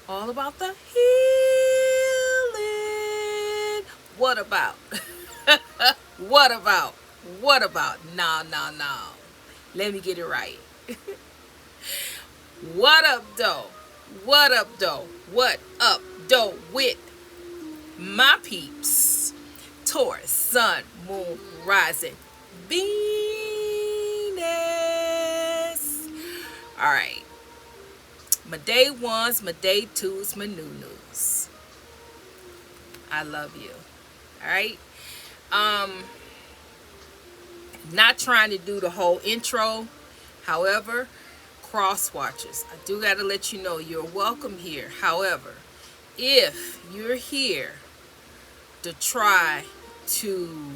All about the healing. What about? What about? What about? No, no, no. Let me get it right. What up, though? What up, though? What up, though? With my peeps. Taurus, Sun, Moon, Rising, Venus. All right. My day ones, my day twos, my new news. I love you. All right. Um, Not trying to do the whole intro. However, cross watchers, I do got to let you know you're welcome here. However, if you're here to try to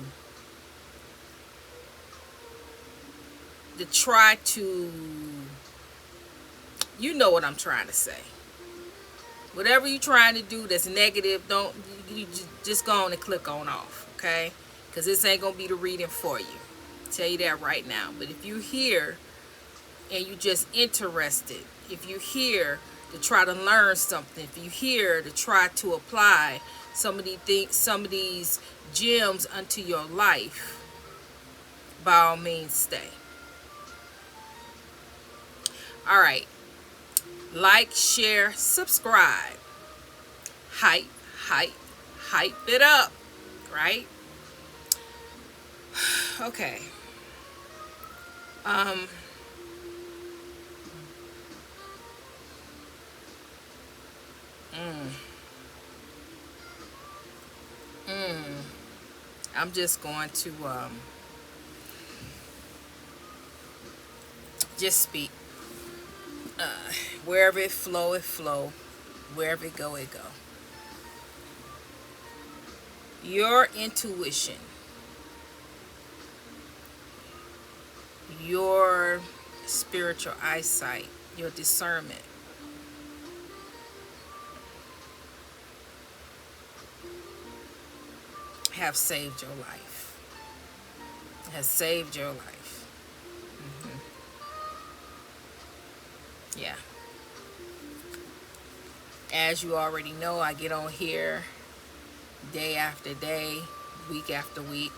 to you know what I'm trying to say. Whatever you're trying to do that's negative, don't you just go on and click on off, okay? Because this ain't gonna be the reading for you. I'll tell you that right now. But if you're here and you're just interested, if you're here to try to learn something, if you're here to try to apply some of these gems unto your life, by all means stay. All right. Like, share, subscribe. Hype, hype, hype it up, right? Okay. Um mm, mm, I'm just going to just speak. Wherever it flow, it flow. Wherever it go, it go. Your intuition, your spiritual eyesight, your discernment have saved your life. Has saved your life. hmm Yeah. As you already know, I get on here day after day, week after week,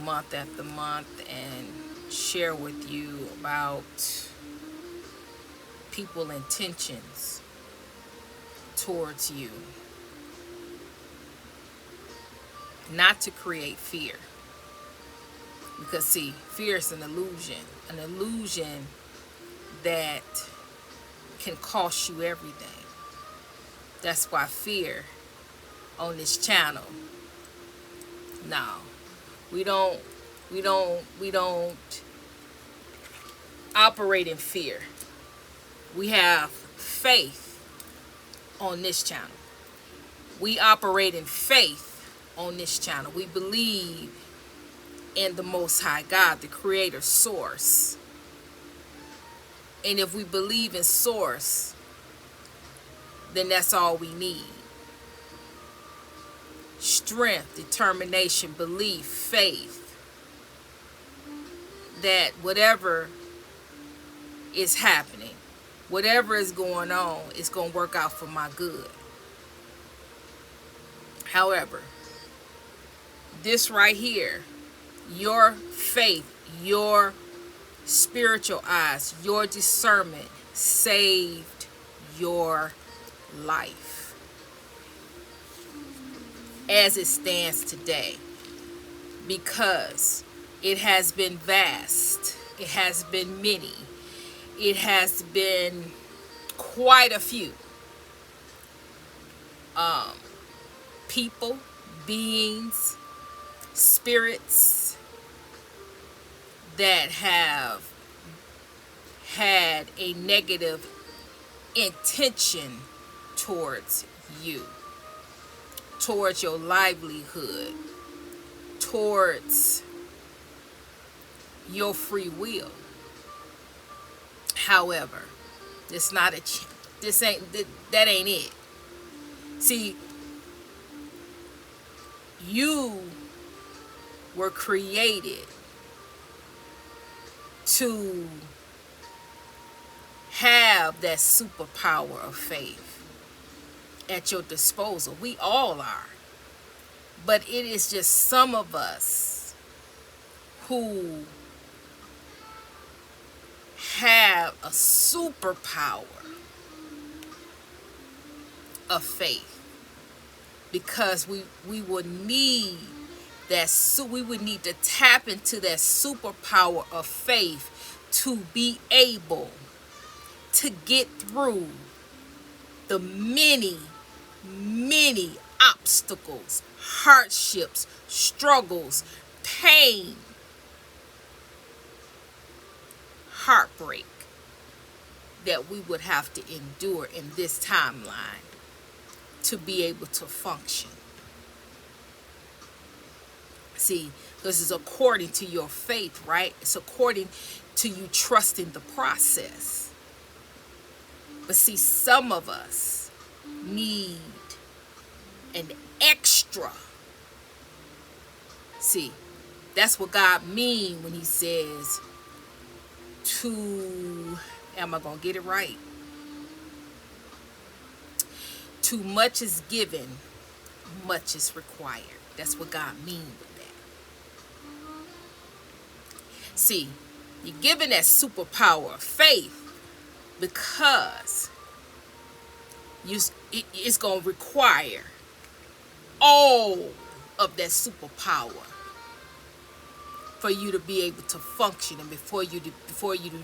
month after month, and share with you about people intentions towards you. Not to create fear. Because see, fear is an illusion that can cost you everything. That's why fear on this channel. No. We don't we don't operate in fear. We have faith on this channel. We operate in faith on this channel. We believe in the Most High God, the Creator Source. And if we believe in Source, then that's all we need. Strength, determination, belief, faith that whatever is happening, whatever is going on, is going to work out for my good. However, this right here, your faith, your spiritual eyes, your discernment saved your life as it stands today, because it has been vast, it has been many, it has been quite a few people, beings, spirits that have had a negative intention towards you, towards your livelihood, towards your free will. However, it's not that ain't it. See, you were created to have that superpower of faith at your disposal. We all are. But it is just some of us who have a superpower of faith, because we would need we would need to tap into that superpower of faith to be able to get through the many obstacles, hardships, struggles, pain, heartbreak that we would have to endure in this timeline to be able to function. See, this is according to your faith, right? It's according to you trusting the process. But see, some of us need an extra. See, that's what God means when he says am I going to get it right? Too much is given, much is required. That's what God means with that. See, you're given that superpower of faith because it's going to require all of that superpower for you to be able to function, and before you to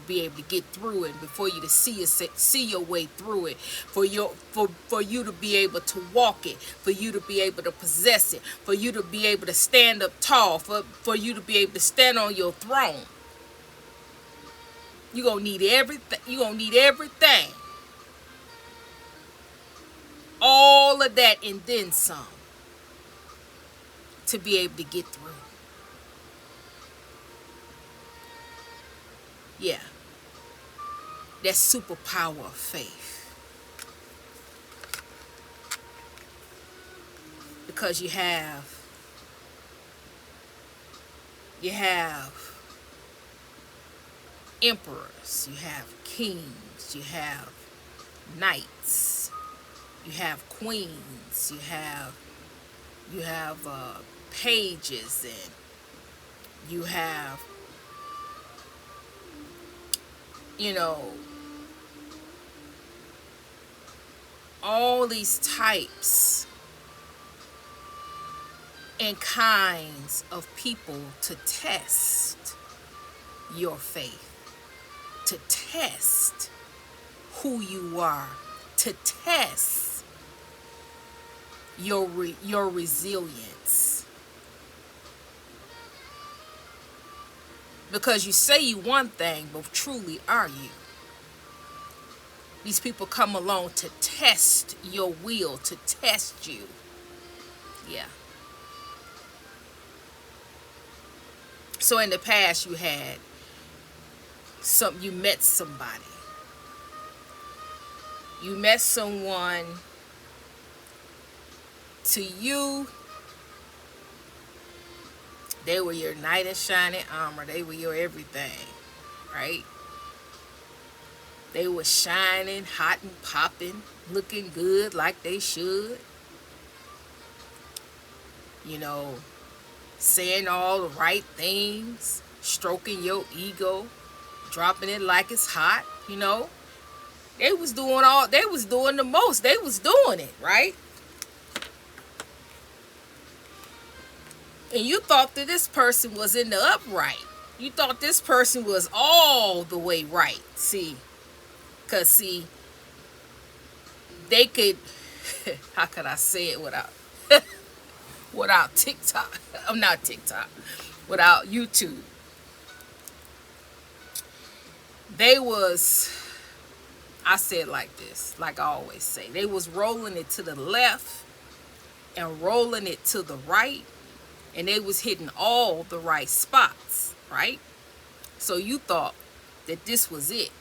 be able to get through it, before you to see your way through it, for you to be able to walk it, for you to be able to possess it, for you to be able to stand up tall, for you to be able to stand on your throne. You're going to need everything. You're going to need everything. All of that and then some to be able to get through. Yeah. That superpower of faith. Because you have emperors, you have kings, you have knights, you have queens, you have pages, and you have, all these types and kinds of people to test your faith, to test who you are, to test your resilience. Because you say you one thing, but truly are you? These people come along to test your will, to test you. Yeah. So in the past you met somebody. You met someone, to you, they were your knight in shining armor. They were your everything, right? They were shining, hot and popping, looking good like they should. Saying all the right things, stroking your ego, dropping it like it's hot, They was doing the most. They was doing it, right? And you thought that this person was in the upright. You thought this person was all the way right. Because they could, how could I say it without TikTok? I'm not TikTok. Without YouTube. I say it like this, like I always say. They was rolling it to the left and rolling it to the right. And they was hitting all the right spots, right? So you thought that this was it.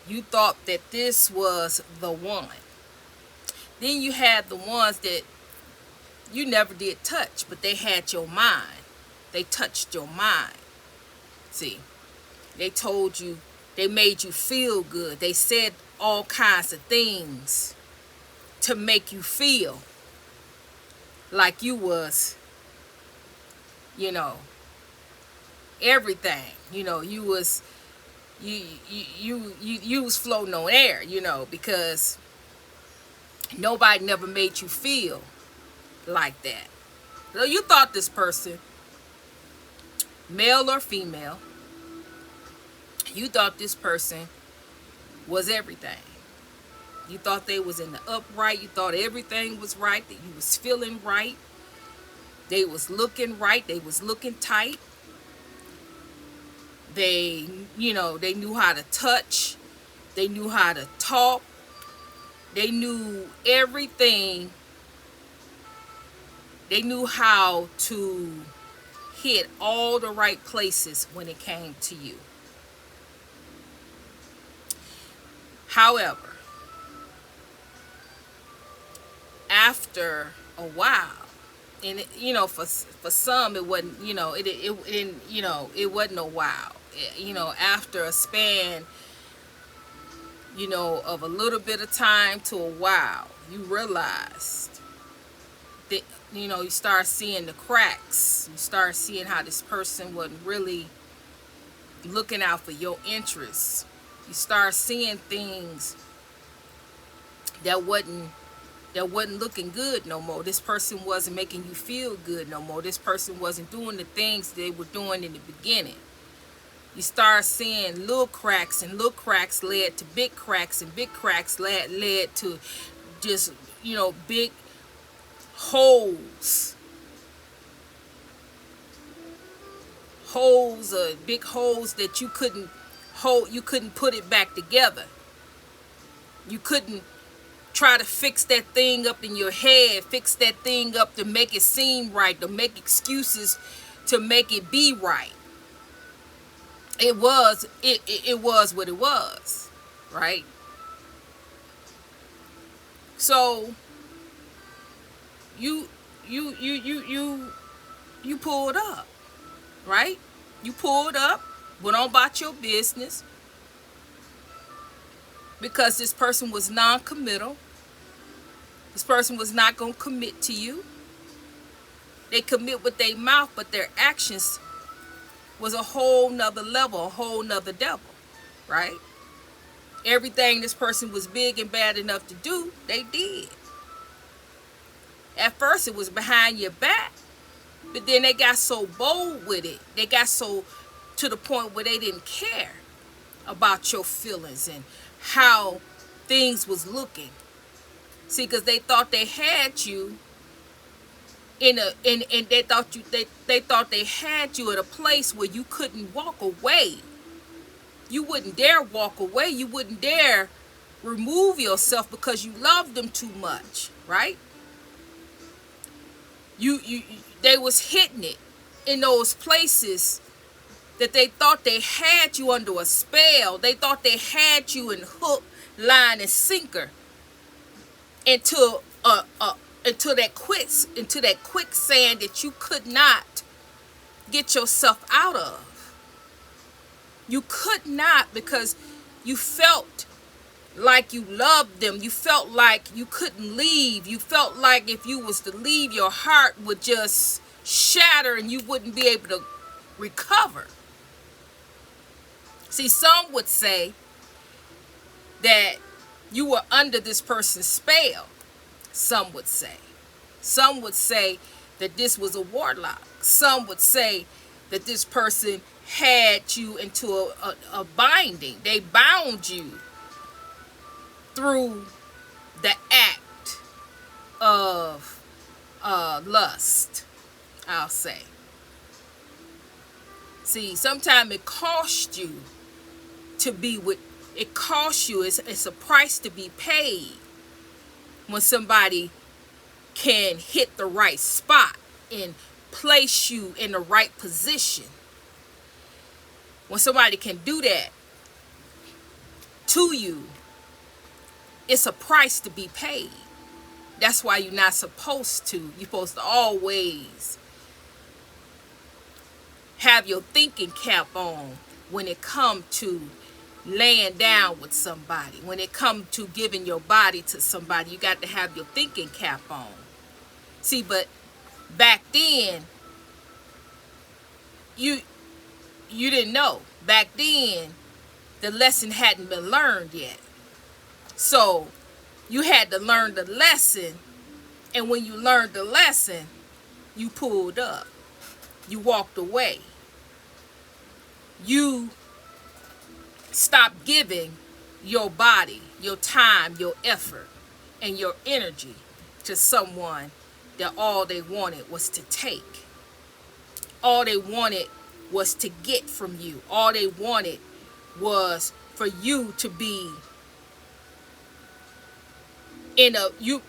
You thought that this was the one. Then you had the ones that you never did touch, but they had your mind. They touched your mind. See, they told you They made you feel good. They said all kinds of things to make you feel like you was, you know, everything. You know, you was you was floating on air, you know, because nobody never made you feel like that. So you thought this person, male or female, you thought this person was everything. You thought they was in the upright. You thought everything was right, that you was feeling right. They was looking right. They was looking tight. They, you know, they knew how to touch. They knew how to talk. They knew everything. They knew how to hit all the right places when it came to you. However, after a while, and it, you know, for some it wasn't, you know, it wasn't a while. You know, after a span, you know, of a little bit of time to a while, you realized that, you know, you start seeing the cracks. You start seeing how this person wasn't really looking out for your interests. You start seeing things that wasn't looking good no more. This person wasn't making you feel good no more. This person wasn't doing the things they were doing in the beginning. You start seeing little cracks, and little cracks led to big cracks, and big cracks led to just, you know, big holes. Big holes that you couldn't hold. You couldn't put it back together. You couldn't try to fix that thing up in your head, fix that thing up to make it seem right, to make excuses to make it be right. It was what it was, right? So you pulled up, right? You pulled up, went on about your business, because this person was non-committal. This person was not going to commit to you. They commit with their mouth, but their actions was a whole nother level, a whole nother devil, right? Everything this person was big and bad enough to do, they did. At first it was behind your back, but then they got so bold with it. They got so to the point where they didn't care about your feelings and how things was looking. See, because they thought they had you in they thought they had you at a place where you couldn't walk away. You wouldn't dare walk away. You wouldn't dare remove yourself because you loved them too much, right? They was hitting it in those places that they thought they had you under a spell. They thought they had you in hook, line, and sinker into that quicksand that you could not get yourself out of. You could not, because you felt like you loved them. You felt like you couldn't leave. You felt like if you was to leave, your heart would just shatter and you wouldn't be able to recover. See, some would say that you were under this person's spell. Some would say. Some would say that this was a warlock. Some would say that this person had you into a binding. They bound you through the act of lust, I'll say. See, sometimes it costs you to be with, it costs you, it's a price to be paid when somebody can hit the right spot and place you in the right position. When somebody can do that to you, it's a price to be paid. That's why you're not supposed to. You're supposed to always have your thinking cap on when it comes to laying down with somebody. When it comes to giving your body to somebody, you got to have your thinking cap on. See, but back then, you didn't know. Back then, the lesson hadn't been learned yet. So you had to learn the lesson, and when you learned the lesson, you pulled up. You walked away. You stopped giving your body, your time, your effort, and your energy to someone that all they wanted was to take. All they wanted was to get from you. All they wanted was for you to be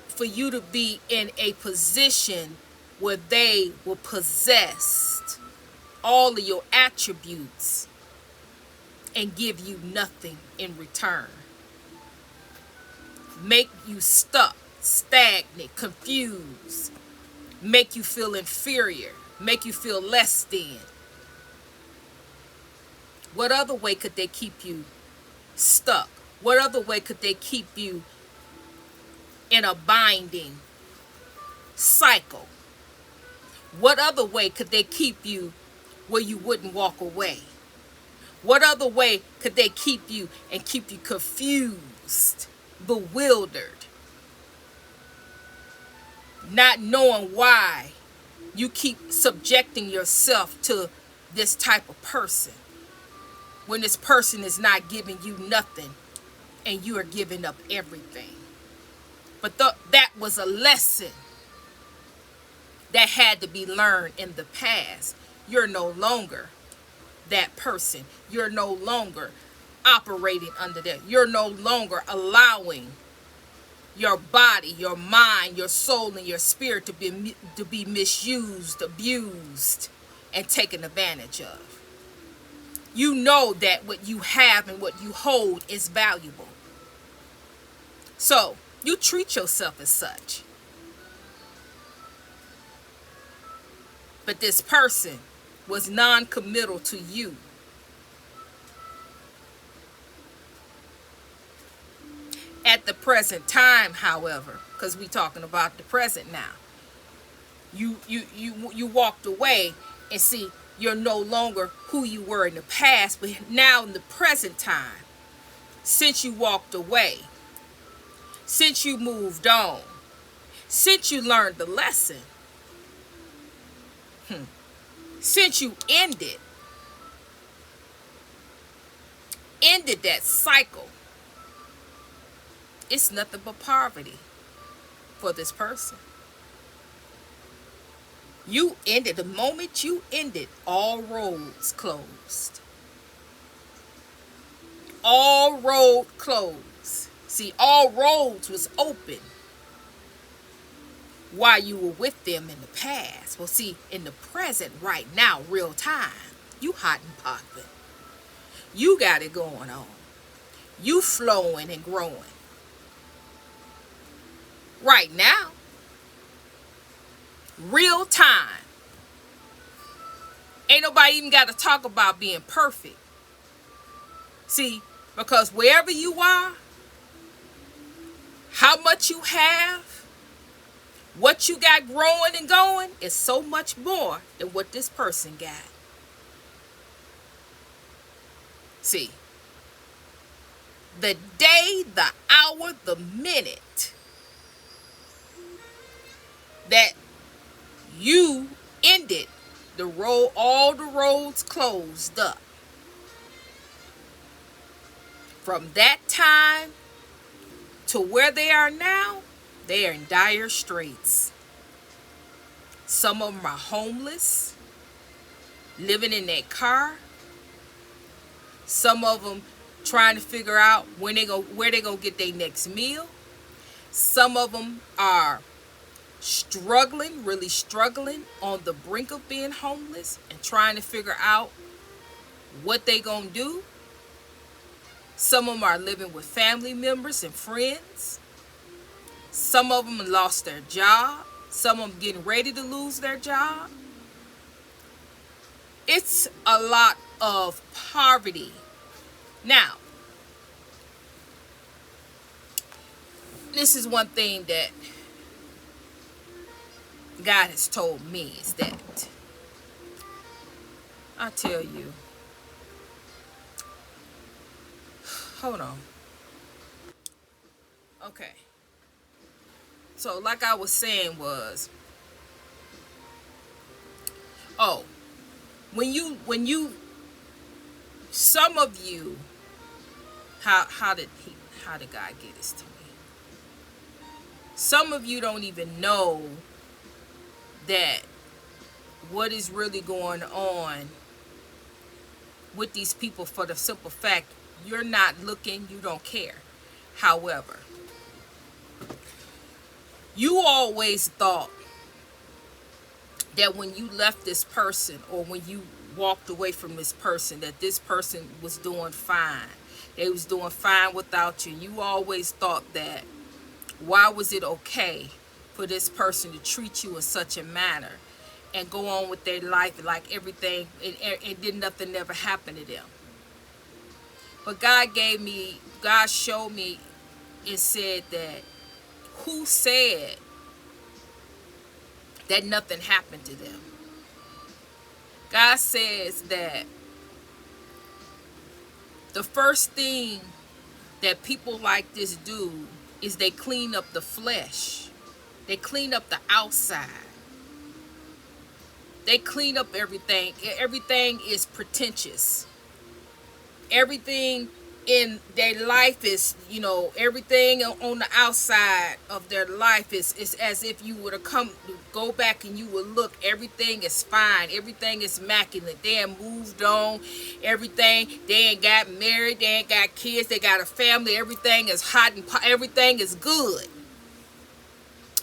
for you to be in a position where they will possess all of your attributes and give you nothing in return. Make you stuck, stagnant, confused, make you feel inferior, make you feel less than. What other way could they keep you stuck? What other way could they keep you in a binding cycle? What other way could they keep you where you wouldn't walk away? What other way could they keep you and keep you confused, bewildered, not knowing why you keep subjecting yourself to this type of person when this person is not giving you nothing and you are giving up everything? But that was a lesson that had to be learned in the past. You're no longer that person. You're no longer operating under that. You're no longer allowing your body, your mind, your soul, and your spirit to be misused, abused, and taken advantage of. You know that what you have and what you hold is valuable. So you treat yourself as such. But this person was non-committal to you. At the present time, however, because we're talking about the present now, you walked away, and see, you're no longer who you were in the past, but now in the present time, since you walked away, since you moved on, since you learned the lesson, since you ended that cycle, it's nothing but poverty for this person. You ended, the moment you ended, all roads closed. All road closed. See, all roads was open while you were with them in the past. Well, see, in the present, right now, real time, you hot and popping. You got it going on. You flowing and growing. Right now, real time. Ain't nobody even got to talk about being perfect. See, because wherever you are, how much you have, what you got growing and going is so much more than what this person got. See, the day, the hour, the minute that you ended the road, all the roads closed up. From that time to where they are now, they are in dire straits. Some of them are homeless, living in their car. Some of them trying to figure out where they gonna get their next meal. Some of them are struggling, really struggling, on the brink of being homeless and trying to figure out what they gonna do. Some of them are living with family members and friends. Some of them lost their job. Some of them getting ready to lose their job. It's a lot of poverty. Now, this is one thing that God has told me, is that I tell you, hold on. Okay. So like I was saying was, oh, when you some of you, how did God get this to me? Some of you don't even know that what is really going on with these people, for the simple fact you're not looking, you don't care. However, you always thought that when you left this person, or when you walked away from this person, that this person was doing fine. They was doing fine without you. You always thought that, why was it okay for this person to treat you in such a manner and go on with their life like everything, and did nothing never happen to them? But God showed me and said that, who said that nothing happened to them? God says that the first thing that people like this do is they clean up the flesh. They clean up the outside. They clean up everything. Everything is pretentious. Everything in their life is, everything on the outside of their life is as if you were to go back and you would look, everything is fine, everything is immaculate. They ain't moved on, everything, they ain't got married, they ain't got kids, they got a family, everything is hot and everything is good.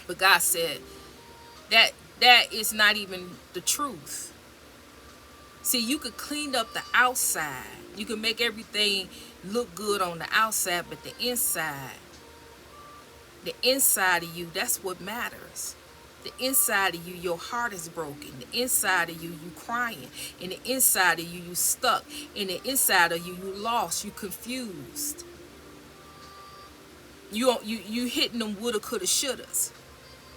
But God said that is not even the truth. See, you could clean up the outside, you can make everything look good on the outside, but the inside of you, that's what matters. The inside of you, your heart is broken. The inside of you, you crying. In the inside of you, you stuck. In the inside of you, you lost, you confused. You hitting them woulda, coulda, shouldas.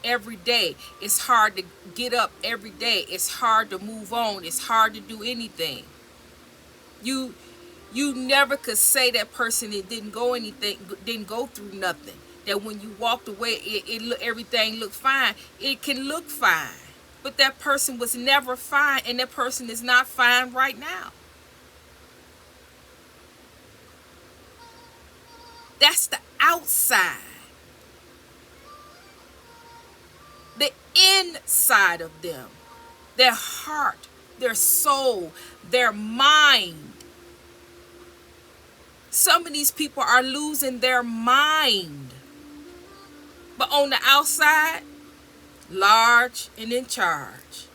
Every day it's hard to get up. Every day it's hard to move on. It's hard to do anything. You never could say that person that didn't go through nothing, that when you walked away everything looked fine. It can look fine, but that person was never fine, and that person is not fine right now. That's the outside. The inside of them, their heart, their soul, their mind. Some of these people are losing their mind. But on the outside, large and in charge.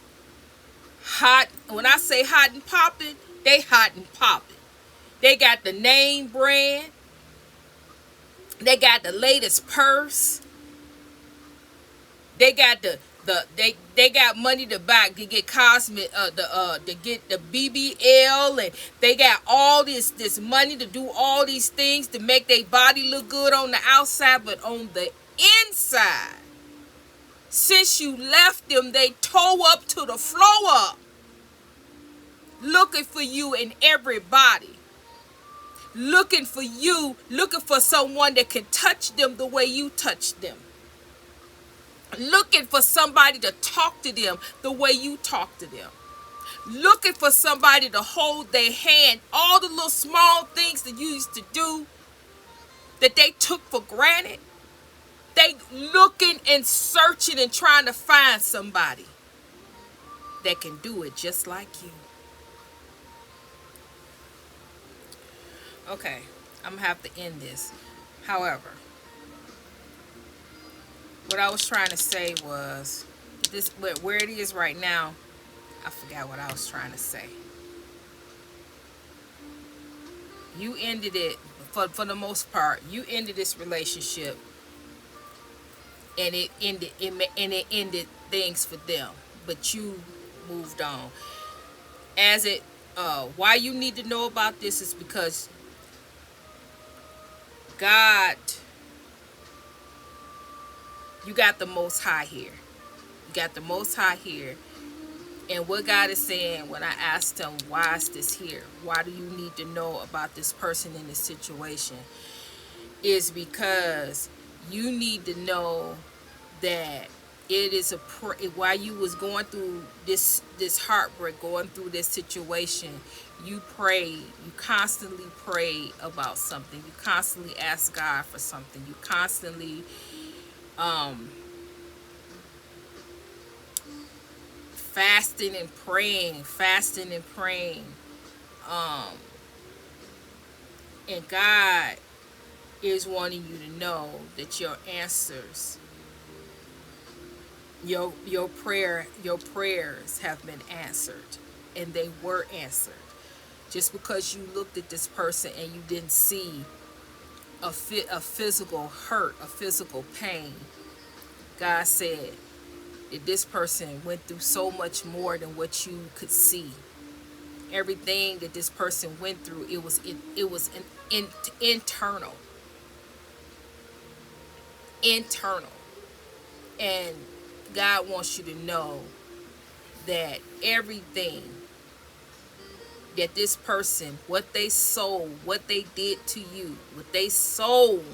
Hot. When I say hot and popping, they hot and popping. They got the name brand. They got the latest purse. They got they got money to get cosmic to get the BBL, and they got all this money to do all these things to make their body look good on the outside, but on the inside, since you left them, they toe up to the floor, looking for you and everybody. Looking for you, looking for someone that can touch them the way you touch them. Looking for somebody to talk to them the way you talk to them. Looking for somebody to hold their hand. All the little small things that you used to do that they took for granted. They looking and searching and trying to find somebody that can do it just like you. Okay, I'm gonna have to end this. However, what I was trying to say was, this where it is right now, I forgot what I was trying to say. You ended it, for the most part, you ended this relationship, and it ended things for them, but you moved on. Why you need to know about this is because God You got the Most High here. You got the Most High here. And what God is saying when I asked him, why is this here? Why do you need to know about this person in this situation? Is because you need to know that it is while you was going through this heartbreak, going through this situation, you prayed, you constantly prayed about something, you constantly asked God for something, you constantly fasting and praying, and God is wanting you to know that your answers, your prayers have been answered, and they were answered. Just because you looked at this person and you didn't see a physical hurt, a physical pain, God said that this person went through so much more than what you could see. Everything that this person went through, it was internal, and God wants you to know that everything that this person, what they sold, what they did to you, what they sold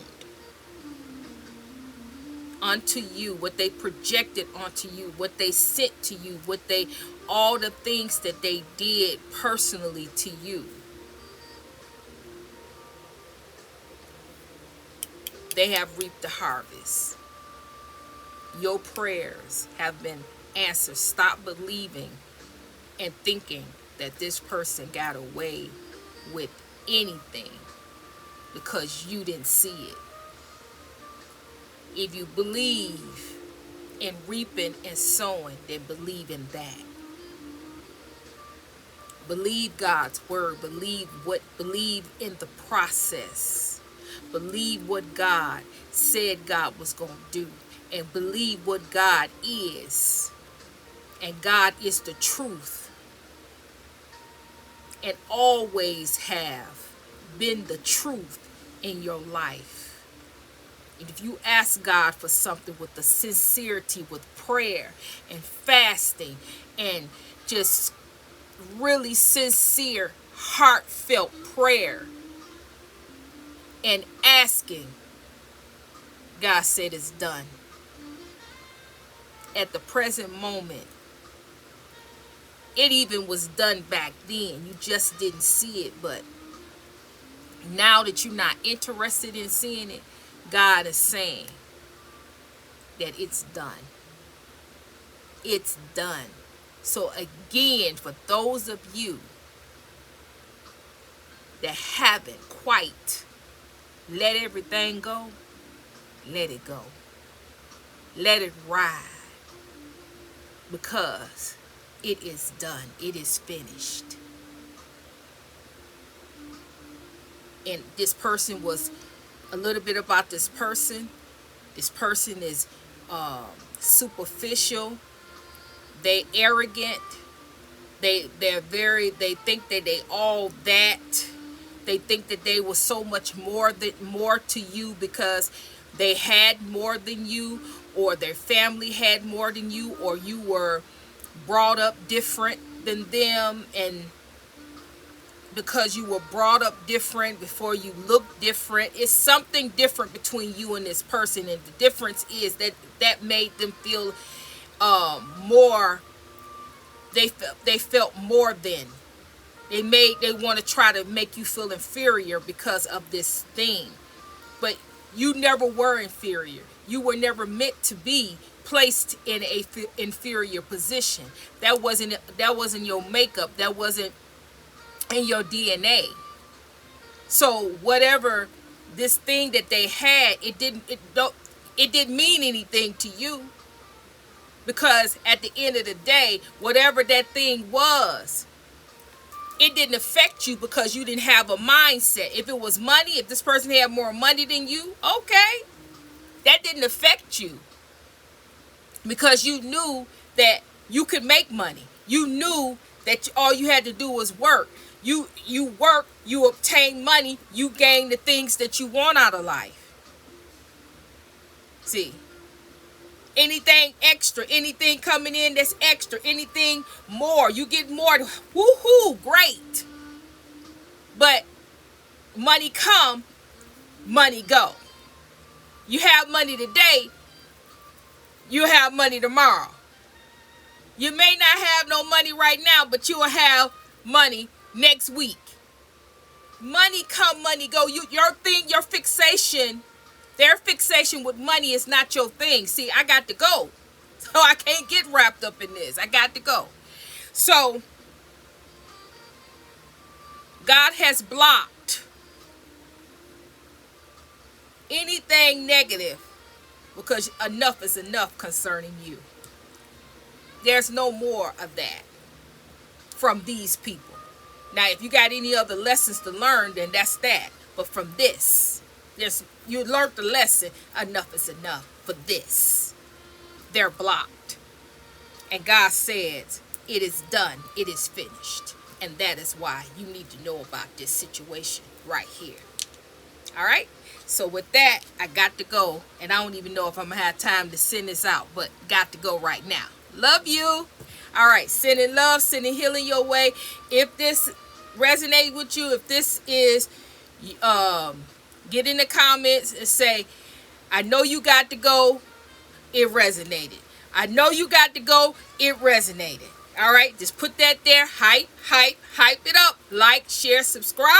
onto you, what they projected onto you, what they sent to you, all the things that they did personally to you, they have reaped the harvest. Your prayers have been answered. Stop believing and thinking that this person got away with anything because you didn't see it. If you believe in reaping and sowing, then believe in that. Believe God's word. Believe in the process. Believe what God said God was going to do. And believe what God is. And God is the truth. And always have been the truth in your life. And if you ask God for something with the sincerity, with prayer and fasting and just really sincere, heartfelt prayer and asking, God said it's done. At the present moment, it even was done back then. You just didn't see it. But now that you're not interested in seeing it, God is saying that it's done. It's done. So again, for those of you that haven't quite let everything go, let it go. Let it ride. Because it is done. It is finished. And this person was, a little bit about this person. This person is superficial. They arrogant. They think that they all that. They think that they were so much more to you because they had more than you, or their family had more than you, or you were brought up different than them, and because you were brought up different, before you looked different, it's something different between you and this person, and the difference is that made them feel more. They felt more than. They want to try to make you feel inferior because of this thing, but you never were inferior. You were never meant to be placed in a inferior position. That wasn't your makeup. That wasn't in your DNA. So whatever this thing that they had, it didn't mean anything to you, because at the end of the day, whatever that thing was, it didn't affect you because you didn't have a mindset. If it was money, if this person had more money than you, okay, that didn't affect you because you knew that you could make money. You knew that all you had to do was work. You work, you obtain money, you gain the things that you want out of life. See, Anything extra, anything coming in that's extra, anything more, you get more. Woohoo, great. But money come, money go. You have money today, you have money tomorrow. You may not have no money right now, but you will have money next week. Money come, money go. Your thing, your fixation, their fixation with money is not your thing. See, I got to go. So I can't get wrapped up in this. I got to go. So God has blocked anything negative because enough is enough concerning you. There's no more of that from these people. Now, if you got any other lessons to learn, then that's that. But from this, you learned the lesson. Enough is enough for this. They're blocked. And God says, it is done. It is finished. And that is why you need to know about this situation right here. All right? So with that, I got to go. And I don't even know if I'm going to have time to send this out. But got to go right now. Love you. All right. Sending love, sending healing your way. If this resonates with you, if this is, get in the comments and say, I know you got to go. It resonated. I know you got to go. It resonated. All right. Just put that there. Hype it up. Like, share, subscribe.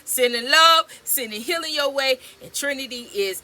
Sending love, sending healing your way. And Trinity is